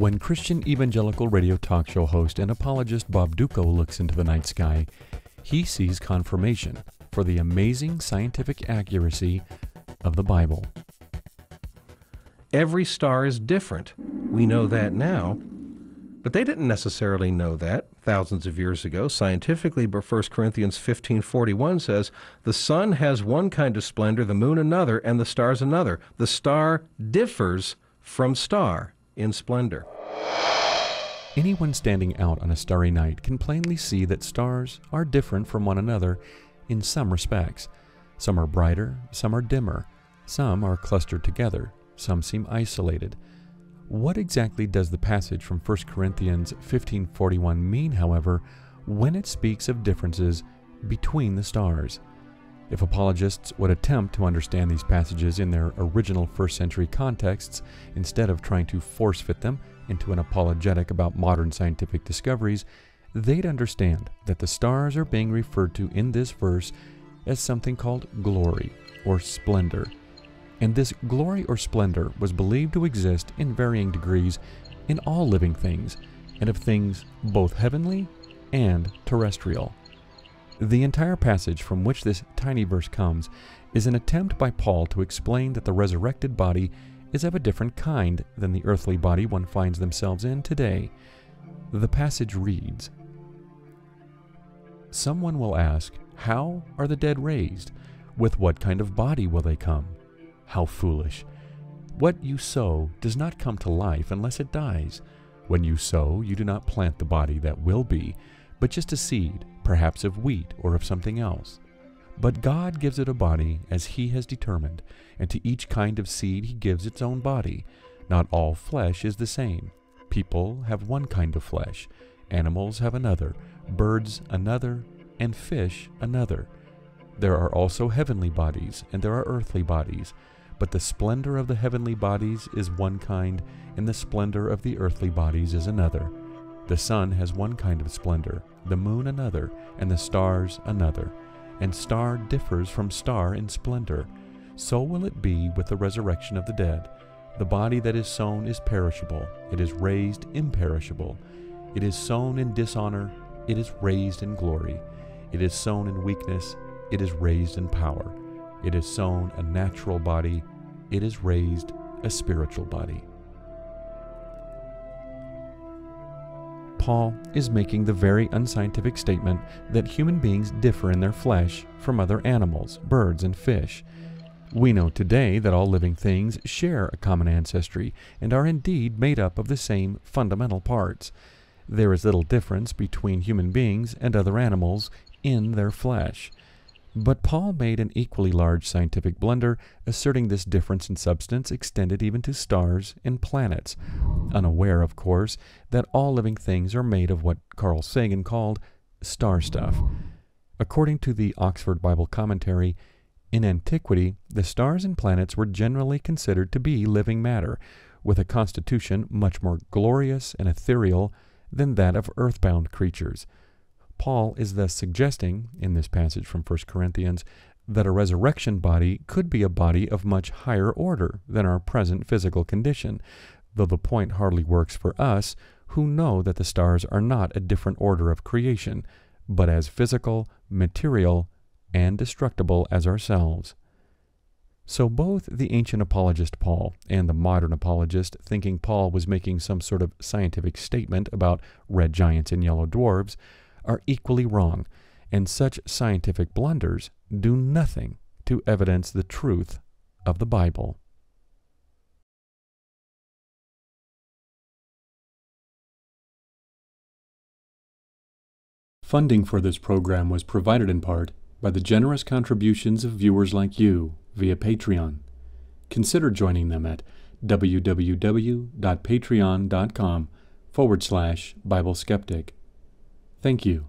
When Christian evangelical radio talk show host and apologist Bob Dutko looks into the night sky, he sees confirmation for the amazing scientific accuracy of the Bible. Every star is different. We know that now. But they didn't necessarily know that thousands of years ago scientifically, but 1 Corinthians 15:41 says, "The sun has one kind of splendor, the moon another, and the stars another. The star differs from star in splendor." Anyone standing out on a starry night can plainly see that stars are different from one another in some respects. Some are brighter, some are dimmer, some are clustered together, some seem isolated. What exactly does the passage from 1 Corinthians 15:41 mean, however, when it speaks of differences between the stars? If apologists would attempt to understand these passages in their original first-century contexts, instead of trying to force-fit them into an apologetic about modern scientific discoveries, they'd understand that the stars are being referred to in this verse as something called glory or splendor. And this glory or splendor was believed to exist in varying degrees in all living things, and of things both heavenly and terrestrial. The entire passage from which this tiny verse comes is an attempt by Paul to explain that the resurrected body is of a different kind than the earthly body one finds themselves in today. The passage reads, "Someone will ask, 'How are the dead raised? With what kind of body will they come?' How foolish! What you sow does not come to life unless it dies. When you sow, you do not plant the body that will be, but just a seed, perhaps of wheat or of something else. But God gives it a body as He has determined, and to each kind of seed He gives its own body. Not all flesh is the same. People have one kind of flesh, animals have another, birds another, and fish another. There are also heavenly bodies, and there are earthly bodies. But the splendor of the heavenly bodies is one kind, and the splendor of the earthly bodies is another. The sun has one kind of splendor, the moon another, and the stars another. And star differs from star in splendor. So will it be with the resurrection of the dead. The body that is sown is perishable, it is raised imperishable. It is sown in dishonor, it is raised in glory. It is sown in weakness, it is raised in power. It is sown a natural body, it is raised a spiritual body." Paul is making the very unscientific statement that human beings differ in their flesh from other animals, birds, and fish. We know today that all living things share a common ancestry and are indeed made up of the same fundamental parts. There is little difference between human beings and other animals in their flesh. But Paul made an equally large scientific blunder, asserting this difference in substance extended even to stars and planets, unaware, of course, that all living things are made of what Carl Sagan called star stuff. According to the Oxford Bible Commentary, in antiquity, the stars and planets were generally considered to be living matter, with a constitution much more glorious and ethereal than that of earthbound creatures. Paul is thus suggesting, in this passage from 1 Corinthians, that a resurrection body could be a body of much higher order than our present physical condition, though the point hardly works for us, who know that the stars are not a different order of creation, but as physical, material, and destructible as ourselves. So both the ancient apologist Paul and the modern apologist, thinking Paul was making some sort of scientific statement about red giants and yellow dwarfs, are equally wrong, and such scientific blunders do nothing to evidence the truth of the Bible. Funding for this program was provided in part by the generous contributions of viewers like you via Patreon. Consider joining them at www.patreon.com/BibleSkeptic. Thank you.